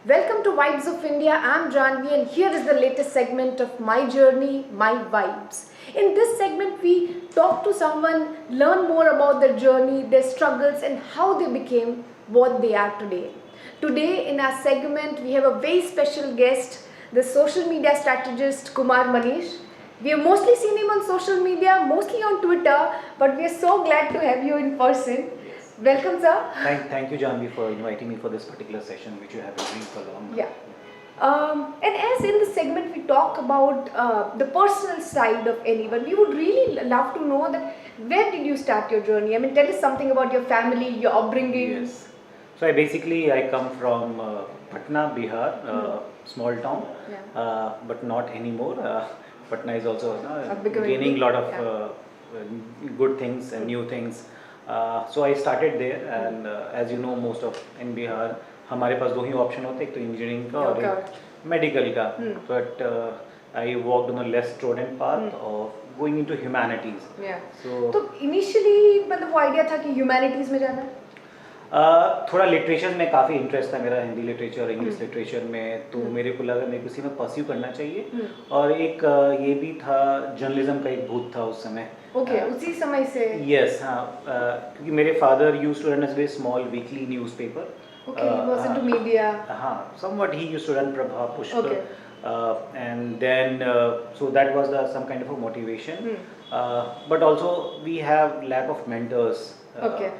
Welcome to Vibes of India. I'm Janvi, and here is the latest segment of My Journey, My Vibes. In this segment, we talk to someone, learn more about their journey, their struggles, and how they became what they are today. Today, in our segment, we have a very special guest, the social media strategist Kumar Manish. We have mostly seen him on social media, mostly on Twitter, but we are so glad to have you in person. Welcome, sir. Thank you, Janvi, for inviting me for this particular session, which you have agreed for long. Yeah. And as in the segment we talk about the personal side of anyone, we would really love to know that where did you start your journey? I mean, tell us something about your family, your upbringing. Yes. So I come from Patna, Bihar, small town, but not anymore. Patna is also gaining a lot of good things and new things. So I started there, and as you know, most of in Bihar, हमारे पास दो ही option होते हैं, एक तो engineering का और एक medical का. But I walked on a less trodden path of going into humanities. तो इनिशियली मतलब वो आइडिया था कि ह्यूमैनिटीज में जाना है? थोड़ा लिटरेचर में काफ़ी इंटरेस्ट था मेरा, हिंदी लिटरेचर, इंग्लिश लिटरेचर में. तो मेरे को लगा मेरे किसी में परस्यू करना चाहिए. और एक ये भी था, जर्नलिज्म का एक भूत था उस समय. ओके, उसी समय से. यस, हाँ, क्योंकि मेरे father used to run a very small weekly newspaper. Okay, he was into media. Somewhat he used to run Prabha, Pushpa. Okay. And then, so that was some kind of a motivation. But also we have lack of mentors. Okay.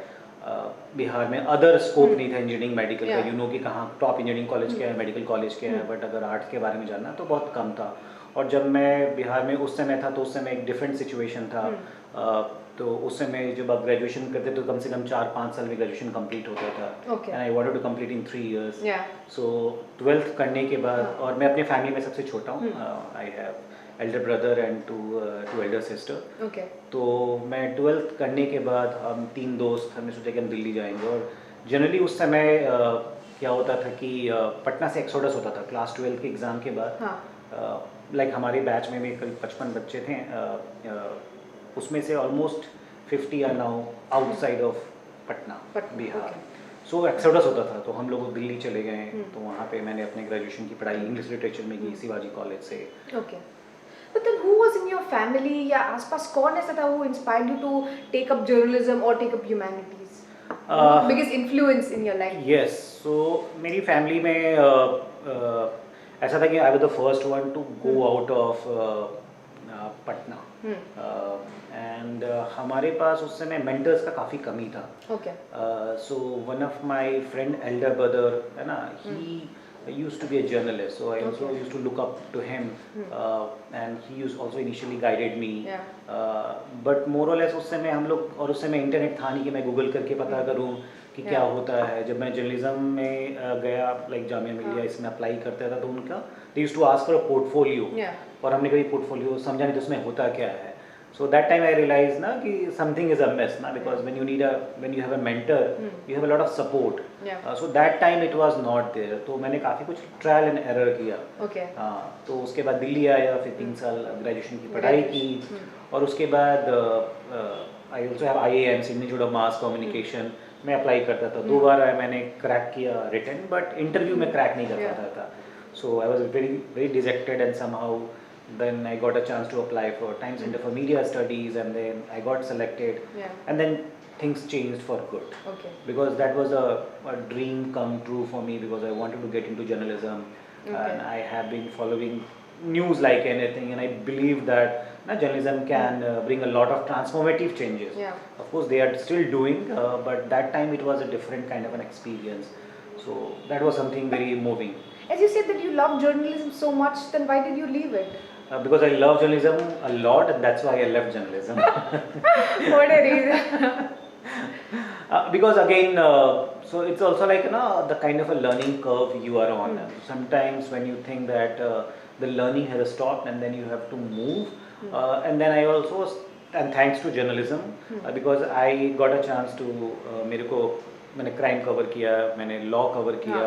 Bihar में other scope नहीं था engineering medical का. You know कि कहाँ top engineering college क्या है, medical college क्या है, बट अगर आर्ट्स के बारे में जानना तो बहुत कम था. और जब मैं बिहार में उस समय था तो उस समय एक डिफरेंट सिचुएशन था. तो उस समय जब आप ग्रेजुएशन करते तो कम से कम 4-5 साल में ग्रेजुएशन कंप्लीट होता था. And I wanted to complete in 3 years. So 12th करने के बाद, और मैं अपनी फैमिली में सबसे छोटा हूँ. I have elder brother and two elder sister. तो मैं 12th करने के बाद हम 3 दोस्त हमने सोचा कि हम दिल्ली जाएंगे. और जनरली उस समय क्या होता था कि पटना से एक्सोडस होता था क्लास 12 के एग्ज़ाम के बाद. लाइक हमारे बैच में भी करीब 55 बच्चे थे. उसमें से almost 50 are now outside of Patna, Bihar. So exodus होता था तो हम लोग दिल्ली चले गए. तो वहाँ पे मैंने अपने ग्रेजुएशन की पढ़ाई इंग्लिश लिटरेचर में की शिवाजी कॉलेज से. Okay. But then who was in your family या आसपास कौन ऐसा था who inspired you to take up journalism or take up humanities? Biggest influence in your life? Yes. So मेरी फैमिली में ऐसा था कि I was the first one to go out of Patna. And हमारे पास उस समय मेंटर्स का काफ़ी कमी था. So one of my friend Elder brother है ना, ही used to be a journalist, so I also used to look up to him. And he used also initially guided me. But more or less उस समय हम लोग, और उस समय internet था नहीं कि मैं गूगल करके पता करूँ कि क्या होता है. जब मैं जर्नलिज्म में गया, लाइक जामिया मिलिया, इसमें अप्लाई करता था तो उनका they used to ask for a portfolio. और हमने कभी पोर्टफोलियो समझा नहीं तो उसमें होता क्या है. So that time I realized ना कि something is amiss ना, because when you have a mentor, you have a lot of support. So that time it was not there. तो मैंने काफ़ी कुछ trial and error किया. तो उसके बाद दिल्ली आया, फिर 3 साल ग्रेजुएशन की पढ़ाई की. और उसके बाद I also have IAM, Institute of Mass Communication. मैं अप्लाई करता था 2 बार. मैंने क्रैक किया रिटन, बट इंटरव्यू में क्रैक नहीं कर पाता था. So I was very dejected, and somehow then I got a chance to apply for Times Center for Media Studies, and then I got selected. And then things changed for good. Because that was a dream come true for me, because I wanted to get into journalism. And I have been following news like anything, and I believe that journalism can bring a lot of transformative changes. Of course they are still doing, but that time it was a different kind of an experience. So that was something very moving. As you said that you love journalism so much, then why did you leave it? Because I love journalism a lot, and that's why I left journalism. What a reason. Because again, so it's also like the kind of a learning curve you are on. Sometimes when you think that the learning has stopped, and then you have to move. And then I also, and thanks to journalism, because I got a chance to मैंने crime cover किया, मैंने law cover किया,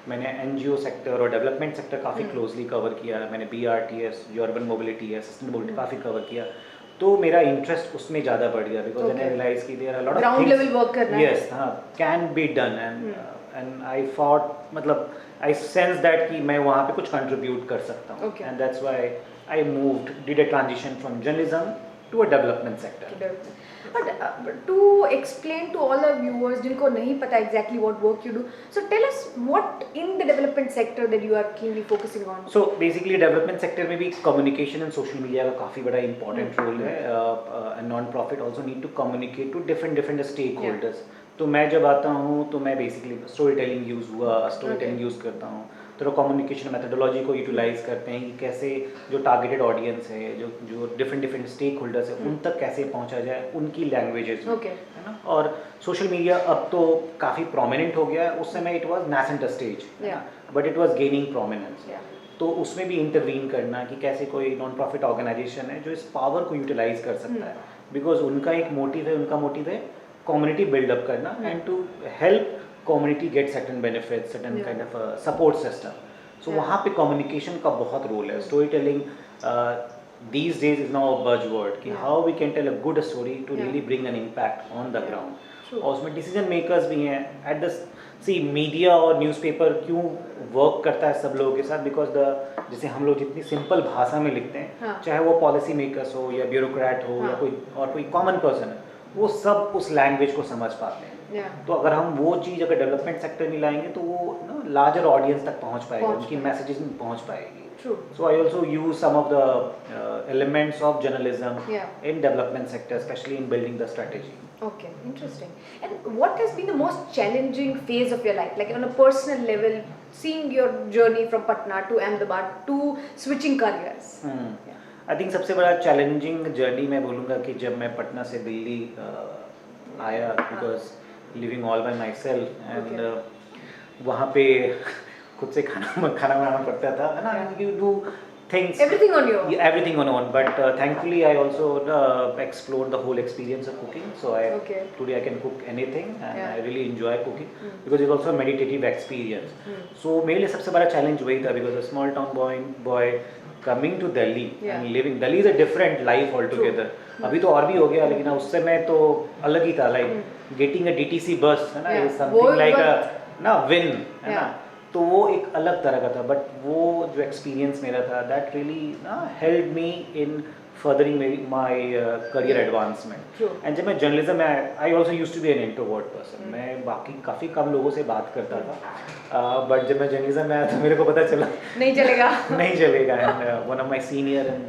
मैंने NGO sector और development sector काफ़ी closely cover किया. मैंने BRTS जो अर्बन मोबिलिटी है, सस्टेनेबिलिटी काफ़ी कवर किया. तो मेरा इंटरेस्ट उसमें ज़्यादा बढ़ गया, बिकॉज मैंने रियलाइज की there are lot of ground level work करना है. यस, हाँ, can be done. And I thought, मतलब I sensed that कि मैं वहाँ पे कुछ contribute कर सकता हूँ. Okay. And that's why I did a transition from journalism to a development sector. But to explain to all our viewers जिनको नहीं पता exactly what work you do, so tell us what in the development sector that you are keenly focusing on. So basically development sector में भी communication and social media का काफ़ी बड़ा important role है. A non-profit also need to communicate to different stakeholders. तो मैं जब आता हूँ तो मैं basically storytelling use करता हूँ. तो कम्युनिकेशन मेथडोलॉजी को यूटिलाइज करते हैं कि कैसे जो टारगेटेड ऑडियंस है, जो डिफरेंट स्टेक होल्डर्स है, उन तक कैसे पहुंचा जाए उनकी लैंग्वेजेस में, है ना. और सोशल मीडिया अब तो काफ़ी प्रोमिनेंट हो गया है. उस समय it was nascent stage, but it was gaining prominence. तो उसमें भी इंटरवीन करना कि कैसे कोई नॉन प्रॉफिट ऑर्गेनाइजेशन है जो इस पावर को यूटिलाइज कर सकता है, बिकॉज उनका एक मोटिव है कम्युनिटी बिल्डअप करना and to help community get certain benefits, certain kind of a support system. So वहाँ पे communication का बहुत role है. Storytelling these days is now a buzzword कि how we can tell a good story to really bring an impact on the ground. और उसमें decision makers भी हैं. At the media और newspaper क्यों work करता है सब लोगों के साथ, because जैसे हम लोग जितनी simple भाषा में लिखते हैं, चाहे वो policy makers हो या bureaucrat हो या कोई common person है, वो सब उस language को समझ पाते हैं. तो अगर हम वो चीज़ अगर डेवलपमेंट सेक्टर में लाएंगे तो वो ना लार्जर ऑडियंस तक पहुंच पाएगी, उनकी मैसेजेस में पहुंच पाएगी. So I also use some of the elements of journalism in development sector, especially in building the strategy. Okay, interesting. And what has been the most challenging phase of your life, like on a personal level, seeing your journey from Patna to Ahmedabad to switching careers? I think सबसे बड़ा challenging journey मैं बोलूँगा कि जब मैं पटना से दिल्ली आया, because living all by myself and वहाँ पे खुद से खाना बनाना पड़ता था, है ना. You do things everything on your own. Everything on own, but thankfully I also explored the whole experience of cooking. So today I can cook anything and I really enjoy cooking because it's also a meditative experience. So मेरे लिए सबसे बड़ा challenge वही था, because a small town boy coming to Delhi and living. Delhi is a different life altogether. अभी तो और भी हो गया, लेकिन उस समय तो अलग ही था. Like getting a DTC bus, है ना, is something like a ना win, है ना. तो वो एक अलग तरह का था, बट वो जो एक्सपीरियंस मेरा था, दैट रियली ना help me in furthering my career advancement. And जब मैं जर्नलिज्म में, I also used to be an introvert person. मैं बाकी काफ़ी कम लोगों से बात करता था, बट जब मैं जर्नलिज्म में आया तो मेरे को पता चला नहीं चलेगा. And one of my senior and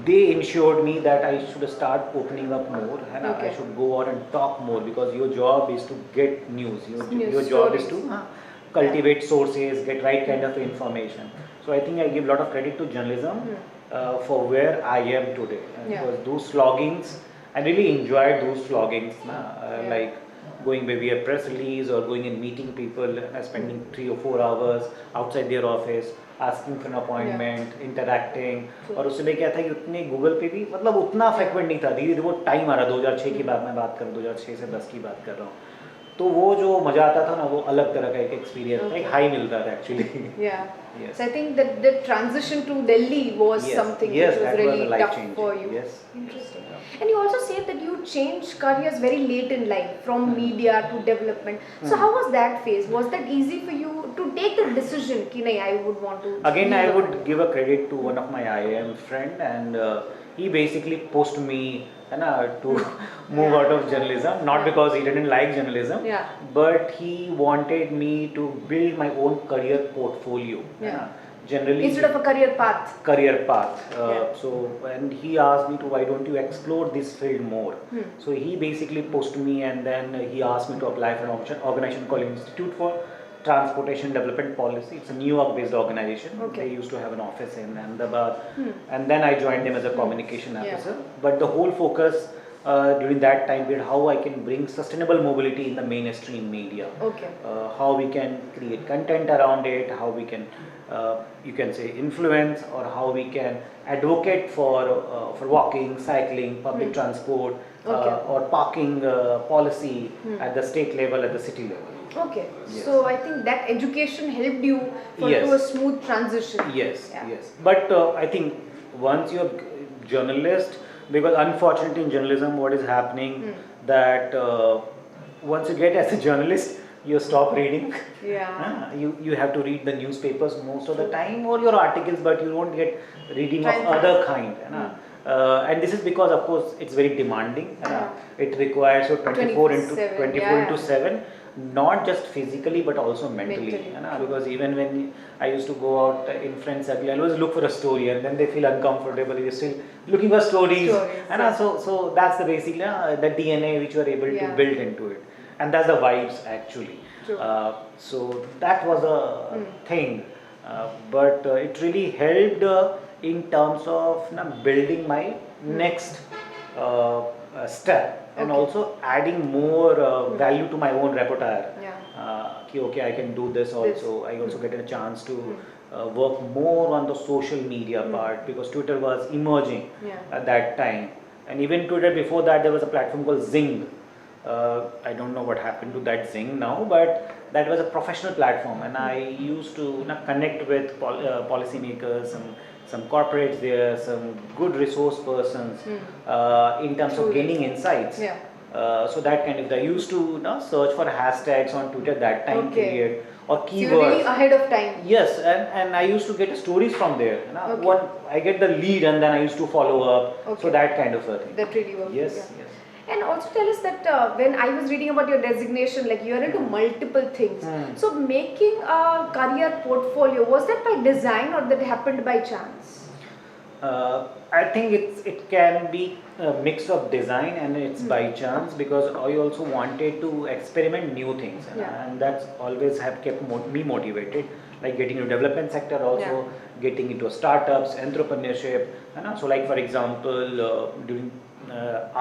they ensured me that I should start opening up more, and I should go out and talk more, because your job is to get news. Your job is to cultivate sources, get right kind of information. So I think I give a lot of credit to journalism for where I am today. Because those sloggings, I really enjoyed those sloggings. Like going maybe a press release or going and meeting people, spending 3 or 4 hours outside their office, asking for an appointment, interacting. और उसमें क्या था कि उतने Google पे भी मतलब उतना फ्रिक्वेंट नहीं था. धीरे धीरे वो टाइम आ रहा, 2006 की बात मैं बात कर रहा हूँ, 2006 से 10 की बात कर रहा हूँ. तो वो जो मजा आता था ना, वो अलग तरह का एक एक्सपीरियंस था, एक हाई मिलता था actually. So I think that the transition to Delhi was something which was really tough for you. Interesting. And you also said that you changed careers very late in life, from media to development. So how was that phase? Was that easy for you to take the decision कि नहीं, I would want to? Again, I would give a credit to one of my IIM friend, and he basically pushed me, to move out of journalism. Not because he didn't like journalism, but he wanted me to build my own career portfolio. Generally, instead of a career path. So and he asked me to, why don't you explore this field more? So he basically pushed me, and then he asked me to apply for an organization called Institute for Transportation Development Policy. It's a New York based organization. They used to have an office in Ahmedabad, and then I joined them as a communication officer. But the whole focus during that time period, how I can bring sustainable mobility in the mainstream media. How we can create content around it, how we can you can say influence, or how we can advocate for walking, cycling, public transport, or parking policy at the state level, at the city level. So I think that education helped you to a smooth transition. Yes. But I think once you're journalist, because unfortunately in journalism what is happening, that once you get as a journalist, you stop reading. Yeah. You have to read the newspapers most of the time or your articles, but you won't get reading Time of for other that. kind. And this is because of course it's very demanding. It requires you 24 into 24/7, 24 into yeah. 7, not just physically but also mentally. Mentally, true. Because even when I used to go out in friends circle, I always look for a story, and then they feel uncomfortable. You're still looking for stories. Yeah. So that's the basic the DNA which you are able to Yeah. build into it, and that's the vibes actually. True. So that was a thing, but it really helped in terms of building my next step, and Okay. also adding more value to my own repertoire. Yeah. Okay, I can do this also. I also get a chance to work more on the social media part, because Twitter was emerging Yeah. at that time, and even Twitter before that there was a platform called Zing. I don't know what happened to that Zing now, but that was a professional platform, and I used to connect with policymakers, some corporates there, some good resource persons in terms True. of gaining insights. Yeah. So that kind of, I used to search for hashtags on Twitter that time Okay. period, or So you're really keywords. ahead of time. Yes, and I used to get stories from there. Okay. What I get the lead, and then I used to follow up. Okay. So that kind of a thing. That really works. Yes, Yeah. yes. And also tell us that when I was reading about your designation, like you're into multiple things. So making a career portfolio, was that by design or that happened by chance? I think it can be a mix of design and it's by chance, because I also wanted to experiment new things, Yeah. and that's always have kept me motivated, like getting into development sector also, getting into startups, entrepreneurship. So like for example, during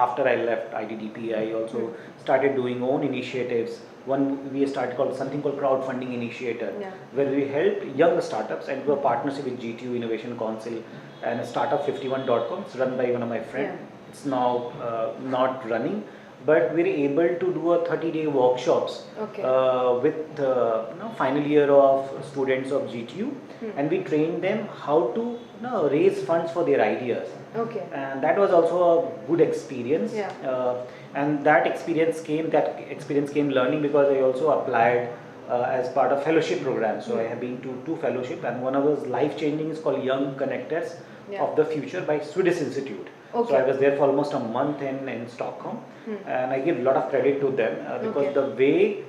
after I left IDDP, I also started doing own initiatives. One we started called something called crowdfunding initiator, Yeah. where we help young startups, and do a partnership with GTU Innovation Council and startup51.com. It's run by one of my friends. Yeah. It's now not running, but we're able to do a 30-day workshops Okay. with final year of students of GTU, and we train them how to raise funds for their ideas. Okay. And that was also a good experience. Yeah. And that experience came learning, because I also applied as part of fellowship program. So I have been to 2 fellowship, and one of those life changing is called Young Connectors of the Future by Swedish Institute. Okay. So I was there for almost a month in Stockholm, and I give a lot of credit to them because the way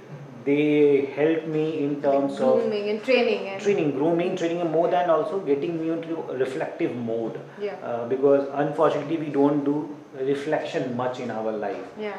they helped me in terms of grooming and training. Training, and more than also getting me into a reflective mode. Yeah. Because unfortunately we don't do reflection much in our life. Yeah.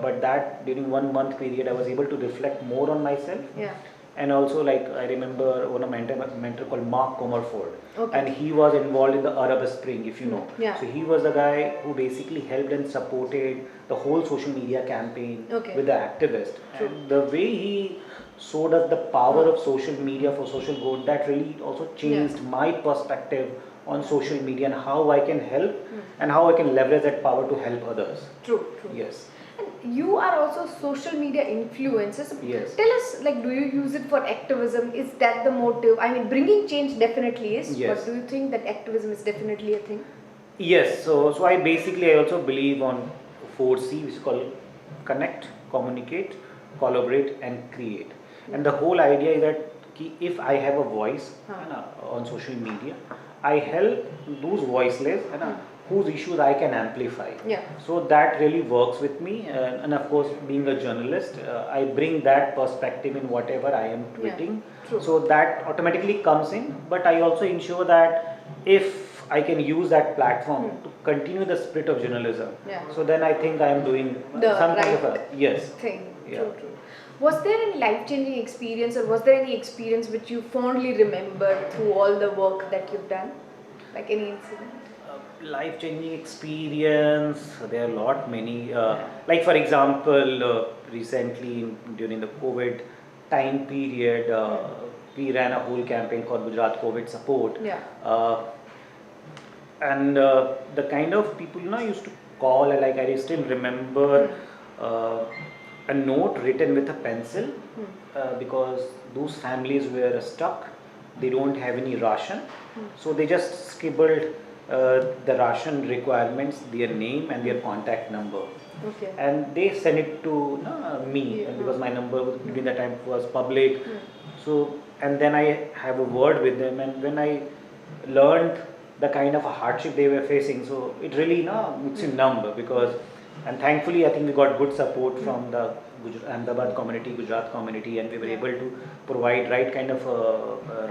But that during 1 month period I was able to reflect more on myself. Yeah. And also, like, I remember one of my mentor called Mark Comerford, Okay. and he was involved in the Arab Spring, if you know. Yeah. So he was the guy who basically helped and supported the whole social media campaign Okay. with the activist. True. And the way he showed us the power of social media for social good, that really also changed my perspective on social media and how I can help and how I can leverage that power to help others. True. Yes. And you are also social media influencers. Yes. Tell us, like, do you use it for activism? Is that the motive? I mean, bringing change definitely is. Yes. But do you think that activism is definitely a thing? Yes, so I also believe on 4C, which is called connect, communicate, collaborate, and create. And the whole idea is that if I have a voice on social media, I help those voiceless whose issues I can amplify. Yeah. So that really works with me, and of course, being a journalist, I bring that perspective in whatever I am tweeting. True. So that automatically comes in, but I also ensure that if I can use that platform to continue the spirit of journalism, so then I think I am doing The some kind of right a yes. thing. Yeah. True. Was there any life-changing experience, or was there any experience which you fondly remember through all the work that you've done? Like any incident? Life-changing experience, there are a lot many. Like for example, recently during the COVID time period, we ran a whole campaign called Gujarat COVID Support. Yeah. And the kind of people used to call, like I still remember a note written with a pencil because those families were stuck, they don't have any ration, so they just scribbled the ration requirements, their name and their contact number. Okay. and they send it to me Yeah. because my number during that time was public. So and then I have a word with them, and when I learned the kind of a hardship they were facing, so it really makes you numb because, and thankfully I think we got good support from the Ahmedabad community, Gujarat community, and we were Yeah. able to provide right kind of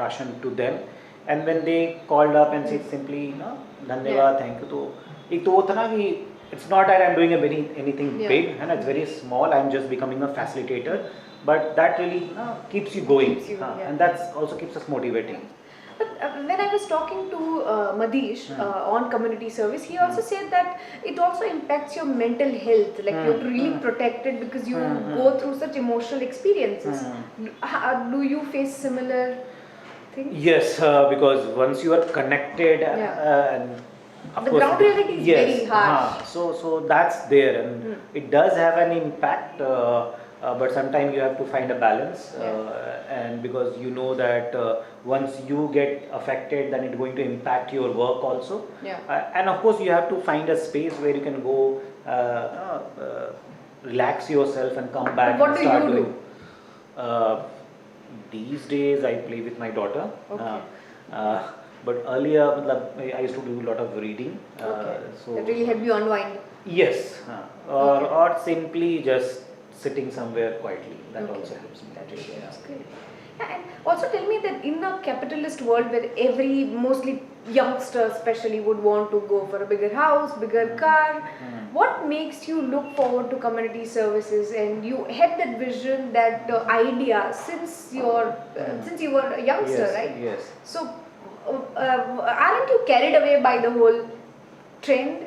ration to them. And when they called up and said simply धन्यवाद, thank you, तो एक तो वो था ना कि it's not that I'm doing anything Yeah. big, and it's very small. I'm just becoming a facilitator, but that really keeps you going, Keeps you, yeah. and that's also keeps us motivating. But when I was talking to Madish on community service, he also said that it also impacts your mental health. Like you're really protected because you go through such emotional experiences. Do you face similar things? Yes, because once you are connected, and of The course, ground reality is yes, very harsh. so that's there, and it does have an impact. But sometimes you have to find a balance, and because you know that once you get affected, then it's going to impact your work also. Yeah. And of course, you have to find a space where you can go relax yourself and come back. What and do start you do? doing. These days, I play with my daughter. Okay. But earlier, I used to do a lot of reading. Okay. So That really helped you unwind. yes, or simply just sitting somewhere quietly. That Okay. also helps me. That's great. Yeah, and also tell me that in a capitalist world where mostly youngsters especially would want to go for a bigger house, bigger car, what makes you look forward to community services? And you had that vision, that idea since you were a youngster, Yes, right? yes. So aren't you carried away by the whole trend?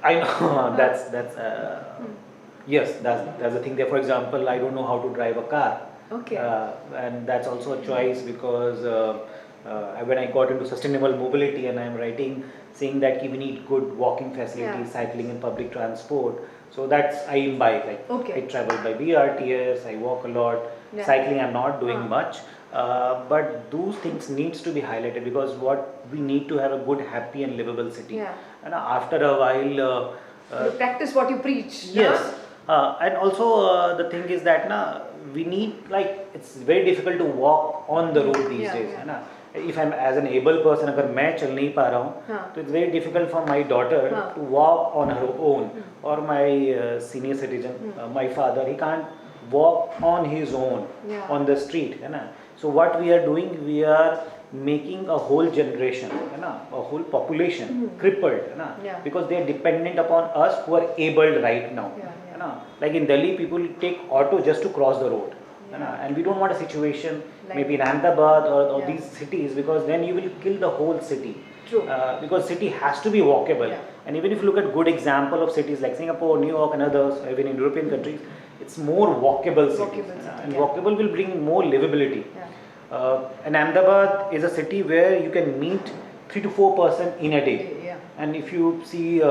I know that's yes, that's the thing there. For example, I don't know how to drive a car. Okay. And that's also a choice because when I got into sustainable mobility, and I'm writing saying that we need good walking facilities, Yeah. cycling and public transport. So that's I imbibe. Like Okay. I travel by BRTS, I walk a lot. Yeah. Cycling I'm not doing much, but those things needs to be highlighted because what we need to have a good, happy and livable city. Yeah. And after a while. You practice what you preach. Yes, Huh? and also the thing is that we need, like, it's very difficult to walk on the road these Yeah, days. yeah. है ना? If I'm as an able person, अगर मैं चल नहीं पा रहा हूँ, हाँ. तो it's very difficult for my daughter हाँ. to walk on her own, or my senior citizen, my father, he can't walk on his own Yeah. on the street, है ना? So what we are doing, we are making a whole generation, है ना? A whole population crippled, है ना? Yeah. Because they are dependent upon us who are able right now. Yeah, yeah. है ना? Like in Delhi, people take auto just to cross the road. है ना? And we don't want a situation Like maybe in Ahmedabad or Yeah. these cities, because then you will kill the whole city. True. Because city has to be walkable. Yeah. And even if you look at good example of cities like Singapore, New York and others, even in European countries, it's more walkable cities. Walkable city, And yeah. walkable will bring more livability. Yeah. And Ahmedabad is a city where you can meet 3 to 4% in a day. Yeah. And if you see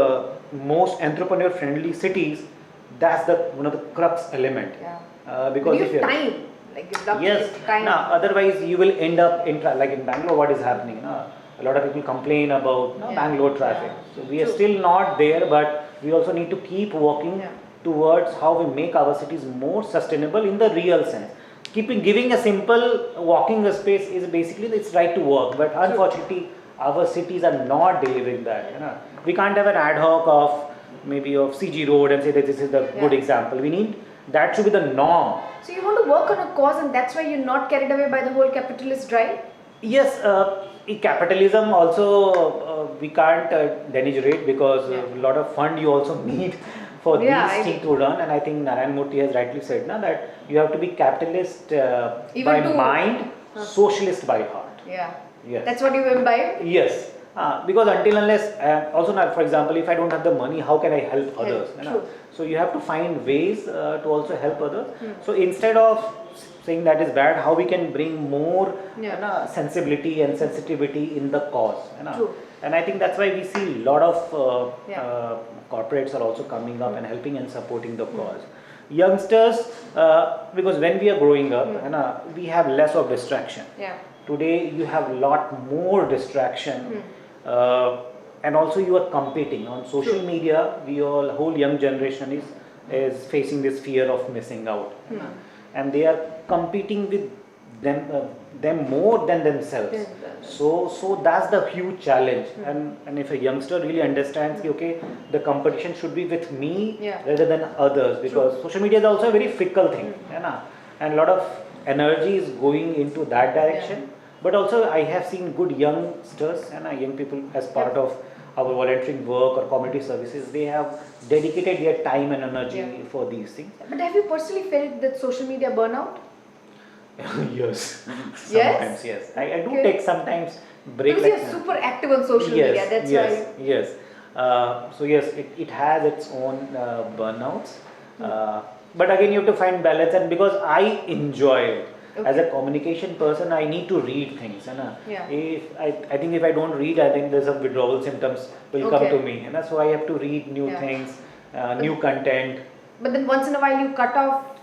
most entrepreneur friendly cities, that's one of the crux element. Yeah. Because you if have you time. Like you have yes, time. otherwise you will end up in like in Bangalore. What is happening? A lot of people complain about Yeah. Bangalore traffic. Yeah. So we are True. still not there, but we also need to keep working Yeah. towards how we make our cities more sustainable in the real sense. Giving a simple walking space is basically it's right to work, but unfortunately our cities are not delivering that. We can't have an ad hoc of maybe of CG Road and say that this is the good Yeah. example. We need that should be the norm. So you want to work on a cause, and that's why you're not carried away by the whole capitalist drive? Yes, capitalism also we can't denigrate because Yeah. a lot of fund you also need for Yeah, these things to run, and I think Narayan Murthy has rightly said that you have to be capitalist Even by to- mind, socialist by heart. Yeah. Yes. That's what you imbibe? Yes, because until unless also now, for example, if I don't have the money, how can I help others? True. So you have to find ways to also help others. So instead of saying that is bad, how we can bring more Yeah. sensibility and sensitivity in the cause. True. And I think that's why we see a lot of Yeah. corporates are also coming up and helping and supporting the cause. Youngsters, because when we are growing up, we have less of distraction. Yeah. Today you have a lot more distraction. and also you are competing on social True. media. We all, whole young generation is facing this fear of missing out, and they are competing with them more than themselves. Themselves. So that's the huge challenge. And if a youngster really understands कि, okay, the competition should be with me Yeah. rather than others, because social media is also a very fickle thing, है ना, and a lot of energy is going into that direction. But also I have seen good youngsters and young people as part of our volunteering work or community services. They have dedicated their time and energy for these things. But have you personally felt that social media burnout? Yes, sometimes yes. I do Okay. take sometimes break. Because you're super active on social media, that's yes, why. yes. So yes, it has its own burnouts. But again, you have to find balance, and because I enjoy it. As a communication person, I need to read things. Yeah. If I think if I don't read, I think there's some withdrawal symptoms will come to me. So I have to read new things, new content. But then once in a while you cut off.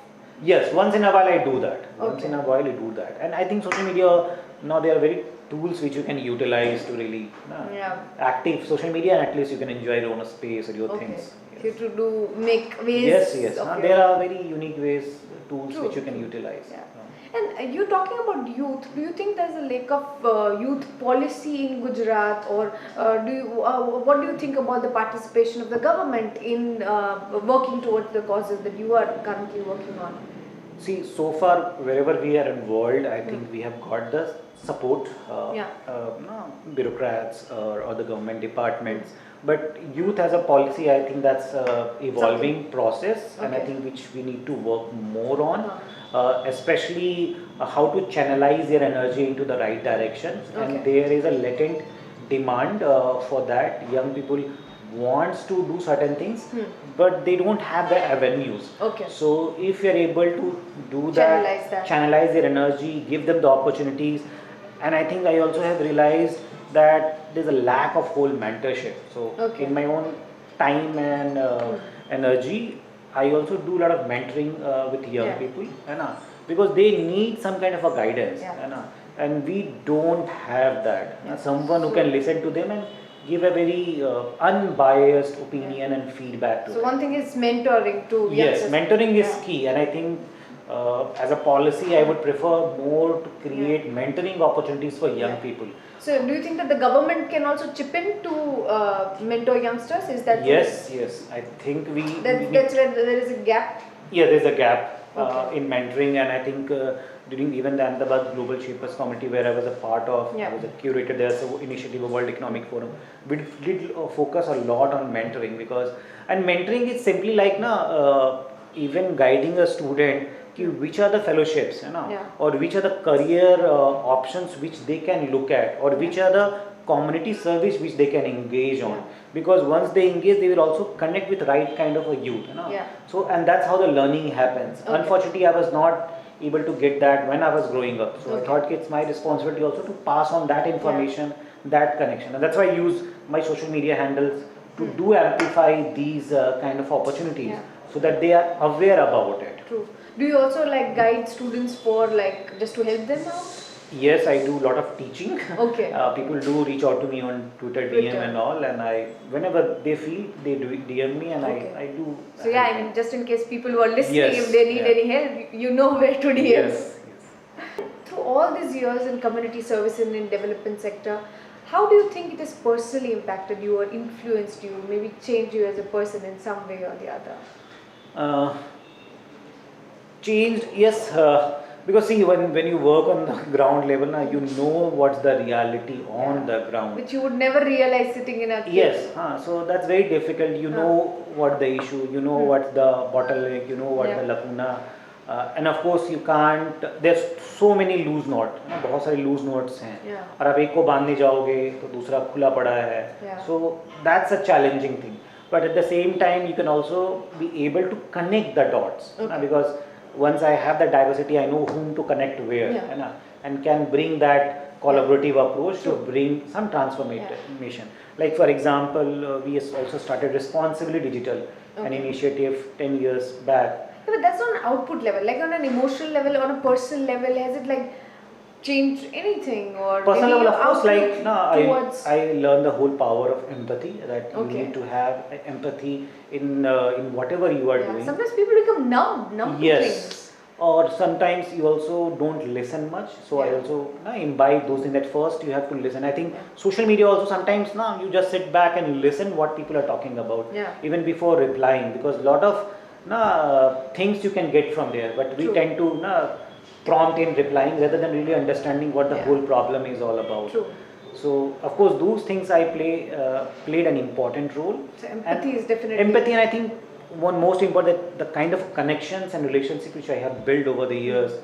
Yes, once in a while I do that. Once Okay. in a while I do that. And I think social media, now there are very tools which you can utilize to really active social media, and at least you can enjoy your own space or your things. So to do make ways. Yes. of There your- are very unique ways, tools True, which you can utilize. Yeah. And you're talking about youth. Do you think there's a lack of youth policy in Gujarat, or what do you think about the participation of the government in working towards the causes that you are currently working on? See, so far wherever we are involved, I think we have got the support, bureaucrats or the government departments. But youth as a policy, I think that's evolving process, and I think which we need to work more on, especially how to channelize their energy into the right direction. And there is a latent demand for that. Young people wants to do certain things, but they don't have the avenues. So if you're able to do channelize their energy, give them the opportunities. And I think I also have realized that there's a lack of whole mentorship. So in my own time and energy, I also do a lot of mentoring with young people, because they need some kind of a guidance, and we don't have that. Someone who can listen to them and give a very unbiased opinion and feedback to them. So one thing is mentoring to Yes, mentoring is key, and I think as a policy, I would prefer more to create mentoring opportunities for young people. So do you think that the government can also chip in to mentor youngsters? Is that Yes. I think that's where there is a gap? Yeah, there's a gap in mentoring, and I think during even the Ahmedabad Global Shapers Committee, where I was a part of, I was a curator there, so initiative of World Economic Forum, we did focus a lot on mentoring, and mentoring is simply like even guiding a student which are the fellowships, or which are the career options which they can look at, or which are the community service which they can engage on. Because once they engage, they will also connect with right kind of a youth. So, and that's how the learning happens. Unfortunately, I was not able to get that when I was growing up. So I thought it's my responsibility also to pass on that information, that connection. And that's why I use my social media handles to do amplify these kind of opportunities, so that they are aware about it. True. Do you also like guide students for just to help them out? Yes, I do a lot of teaching. People do reach out to me on Twitter, DM and all, and whenever they feel, they do DM me, and I do. So I mean, just in case people who are listening, Yes, if they need any help, you know where to DM. Yes. Through all these years in community service and in development sector, how do you think it has personally impacted you or influenced you, maybe changed you as a person in some way or the other? Changed, yes, because see, when you work on the ground level, you know what's the reality on the ground. Which you would never realize sitting in a cave. Yes, so that's very difficult. You know what the issue, you know what's the bottleneck, you know what the lacuna, and of course you can't. There's so many loose knots. बहुत सारे loose knots हैं. और आप एक को बांधने जाओगे तो दूसरा खुला पड़ा है. So that's a challenging thing. But at the same time, you can also be able to connect the dots, because once I have that diversity, I know whom to connect where, and can bring that collaborative approach to bring some transformation. Like for example, we also started Responsibly Digital, an initiative 10 years back. But that's on an output level, like on an emotional level, on a personal level, has it change anything, or Personal maybe level, your of course, outlook like no, towards? I learned the whole power of empathy, that you Okay. need to have empathy in whatever you are Yeah. doing. Sometimes people become numb to Yes, things. or sometimes you also don't listen much. So I Yeah. also imbibe those things. At first you have to listen. I think Yeah. social media also sometimes now you just sit back and listen what people are talking about, Yeah. even before replying, because a lot of things you can get from there, but we True. tend to prompt in replying rather than really understanding what the Yeah. whole problem is all about. True. So of course those things I played an important role. So empathy And is definitely empathy, and I think one most important, the kind of connections and relationships which I have built over the years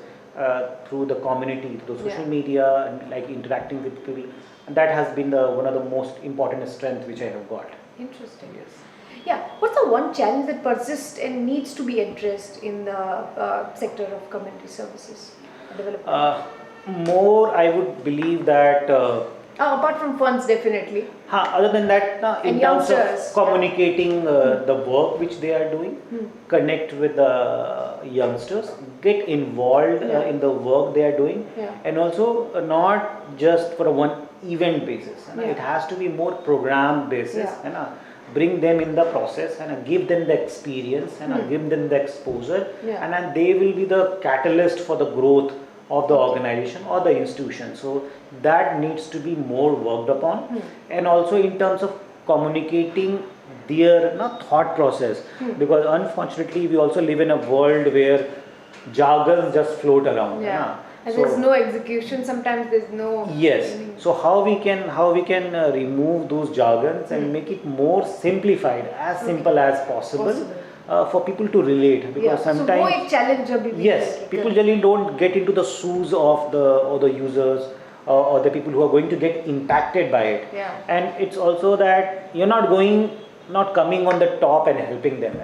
through the community, through the social Yeah. media, and like interacting with people, and that has been the one of the most important strength which I have got. interesting. Yes. Yeah. What's the one challenge that persists and needs to be addressed in the sector of community services development? More, I would believe that. Apart from funds, definitely. Other than that, in And terms of youngsters, communicating the work which they are doing, connect with the youngsters, get involved Yeah. in the work they are doing, Yeah. and also not just for a one event basis. Yeah. It has to be more program basis, Yeah. bring them in the process and give them the experience and give them the exposure, Yeah. and then they will be the catalyst for the growth of the organization or the institution. So that needs to be more worked upon, and also in terms of communicating their thought process, because unfortunately we also live in a world where jargons just float around. Yeah. And So- there's no execution. Sometimes there's no. Yes. meaning. So how we can remove those jargons and make it more simplified, as simple as possible, Possible. For people to relate, because Yeah. So sometimes वो एक challenge अभी भी yes, है, people correct. generally don't get into the shoes of the users or the people who are going to get impacted by it. Yeah. And it's also that you're not coming on the top and helping them,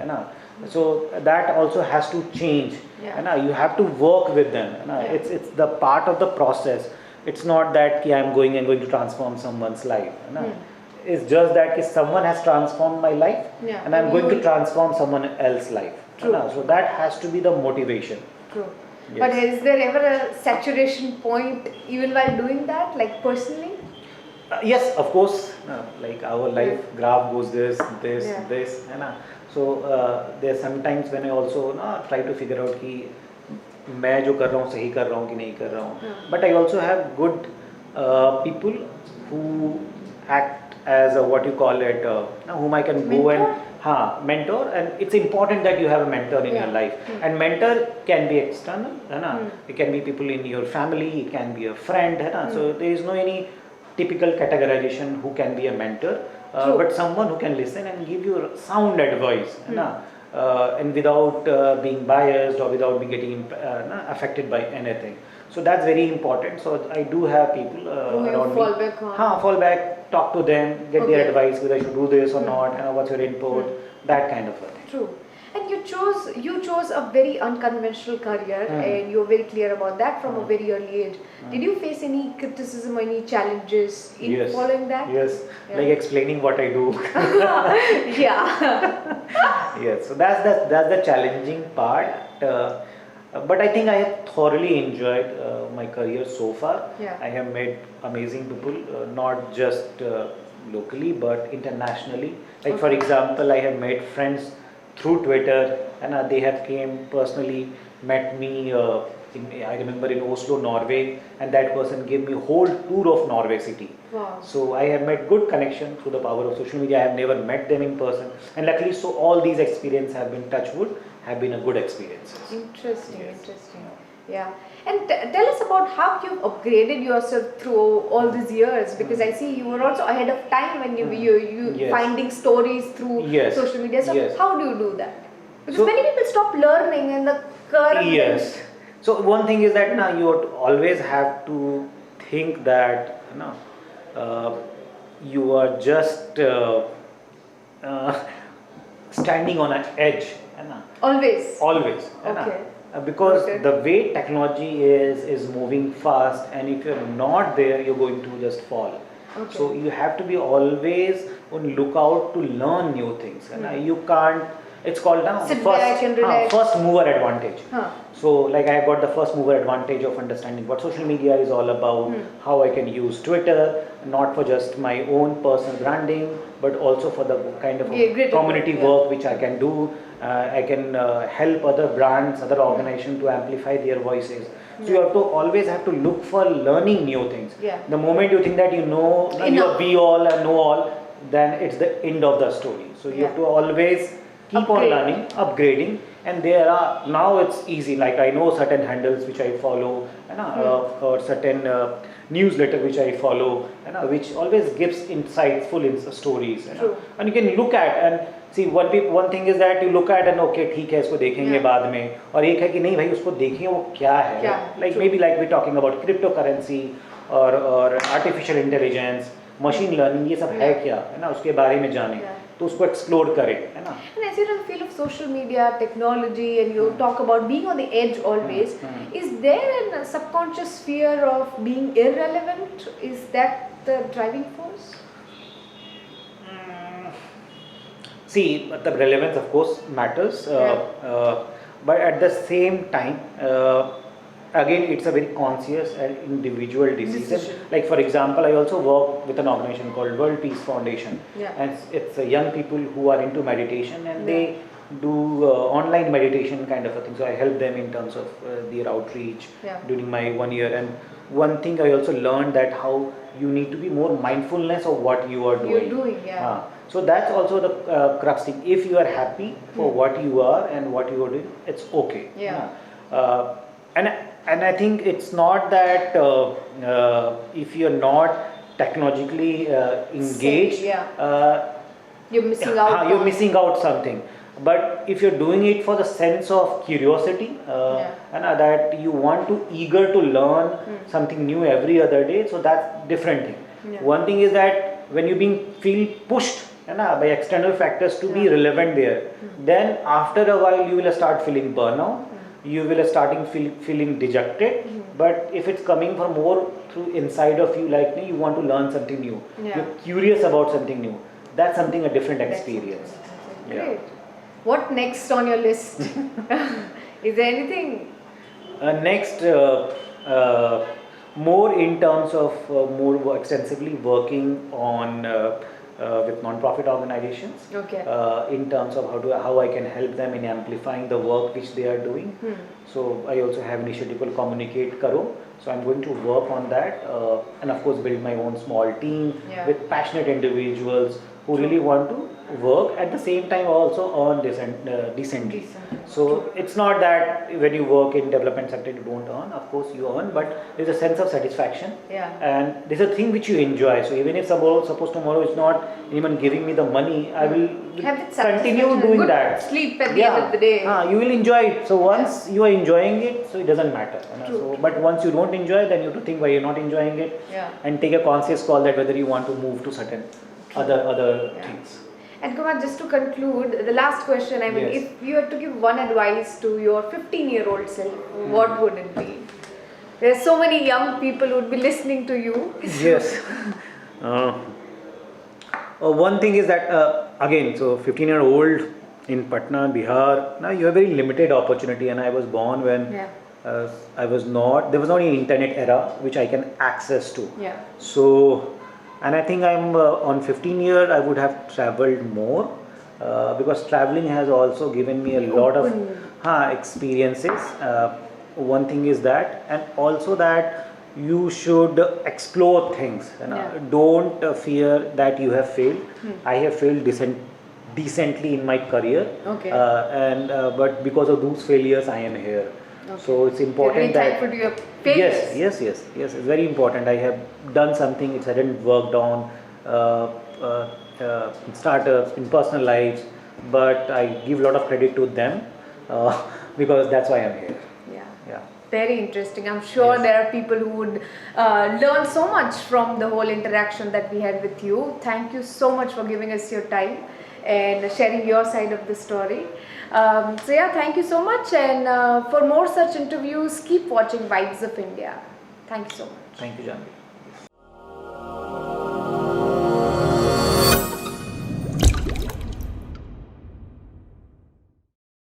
so that also has to change. Yeah. You have to work with them. Yeah. It's the part of the process. It's not that I'm going to transform someone's life. It's just that someone has transformed my life, Yeah. and I'm going to You- transform someone else's life. True. So that has to be the motivation. True. Yes. But is there ever a saturation point even while doing that, like personally? Yes, of course. Like our life graph goes this, Yeah. this, so there are sometimes when I also try to figure out कि मैं जो कर रहा हूँ सही कर रहा हूँ कि नहीं कर रहा हूँ. But I also have good people who act as a, what you call it, whom I can go and mentor, and it's important that you have a mentor in Yeah. your life. And mentor can be external, it can be people in your family, it can be a friend, so there is no any typical categorization who can be a mentor, True. but someone who can listen and give you sound advice, and without being biased or without being getting affected by anything. So that's very important. So I do have people Who you around fall me. back on. Fall back, talk to them, get Okay. their advice whether I should do this or not, what's your input, that kind of a thing. True. And you chose a very unconventional career, and you're very clear about that from a very early age. Did you face any criticism or any challenges in Yes. following that? Yes, Yeah. like explaining what I do. Yeah. Yes, so that's the challenging part. But I think I have thoroughly enjoyed my career so far. Yeah. I have met amazing people, not just locally but internationally. Like for example, I have made friends through Twitter, and they have came personally, met me. I remember in Oslo, Norway, and that person gave me a whole tour of Norway city. Wow. So I have made good connection through the power of social media. I have never met them in person, and luckily, so all these experiences have been touch wood, have been a good experiences. Interesting, Yes. interesting. Yeah. And tell us about how you've upgraded yourself through all these years, because I see you were also ahead of time when you Yes. finding stories through Yes. social media. So Yes. how do you do that? Because So- many people stop learning in the current. Yes. So one thing is that now you always have to think that you are just standing on an edge. Always. Always. Okay. Because Okay. the way technology is moving fast, and if you're not there, you're going to just fall. Okay. So you have to be always on lookout to learn new things. You can't it's called now Sit back and relax. first mover advantage. Huh. So like I got the first mover advantage of understanding what social media is all about, how I can use Twitter, not for just my own personal branding, but also for the kind of Yeah, great community work, yeah. work which I can do. I can help other brands, other organizations to amplify their voices. So you have to always have to look for learning new things. Yeah. The moment you think that you know, you're Enough. be all and know all, then it's the end of the story. So you have to always keep on Upgrade. learning, upgrading, and there are now it's easy. Like I know certain handles which I follow, or certain newsletter which I follow, which always gives insightful stories. True. And you can look at and see one thing is that you look at and okay ठीक है इसको देखेंगे Yeah. बाद में, और एक है कि नहीं भाई उसको देखें वो क्या है. क्या है, Like true. maybe like we're talking about cryptocurrency or artificial intelligence, machine learning, ये सब है Yeah. क्या, है ना, उसके बारे में जाने, Yeah. तो उसको एक्सप्लोर करें, है ना. And as you're in the field of social media, technology, and you talk about being on the edge always, is there a subconscious fear of being irrelevant? Is that the driving force? See, the relevance of course matters, but at the same time, again it's a very conscious and individual decision. Like for example, I also work with an organization called World Peace Foundation, Yeah. and it's young people who are into meditation, and they do online meditation kind of a thing. So I help them in terms of their outreach Yeah. during my 1 year. And one thing I also learned that how you need to be more mindfulness of what you are doing. You're doing, yeah. So that's also the crux thing. If you are happy for what you are and what you are doing, it's okay. Yeah. And I think it's not that if you're not technologically engaged, You're missing out. you're on- missing out something. But if you're doing it for the sense of curiosity, and that you want to eager to learn something new every other day, so that's different thing. Yeah. One thing is that when you feel pushed by external factors to be relevant there, then after a while you will start feeling burnout. You will feeling dejected. But if it's coming from more through inside of you, like me, you want to learn something new. Yeah. You're curious about something new. That's something a different That's experience. interesting. Great. What next on your list? Is there anything? Next, more in terms of more extensively working on with non-profit organizations. Okay. In terms of how I can help them in amplifying the work which they are doing. So I also have initiative called Communicate Karo. So I'm going to work on that, and of course build my own small team with passionate individuals who really want to work at the same time also earn decently. So it's not that when you work in development sector you don't earn. Of course you earn, but there's a sense of satisfaction. Yeah. And there's a thing which you enjoy. So even if suppose tomorrow is not anyone giving me the money, I will Have that continue satisfaction, doing good that. sleep at the end of the day. You will enjoy it. So once you are enjoying it, so it doesn't matter. True. So, but once you don't enjoy, then you have to think why you're not enjoying it, Yeah. and take a conscious call that whether you want to move to certain other things. And Kumar, just to conclude, the last question, I mean, Yes. if you had to give one advice to your 15-year-old self, what would it be? There's so many young people who would be listening to you. Yes. One thing is that again, so 15-year-old in Patna, Bihar. Now you have very limited opportunity, and I was born when there was not any internet era which I can access to. Yeah. So, and I think I'm on 15 year I would have traveled more because traveling has also given me a lot of experiences. One thing is that, and also that you should explore things. Don't fear that you have failed. I have failed decently in my career, but because of those failures I am here. So it's important that yes, it's very important. I have done something which I didn't worked on in startups, in personal lives, but I give a lot of credit to them because that's why I'm here. Yeah. Very interesting. I'm sure there are people who would learn so much from the whole interaction that we had with you. Thank you so much for giving us your time and sharing your side of the story. Thank you so much, and for more such interviews, keep watching Vibes of India. Thank you so much. Thank you, Janvi.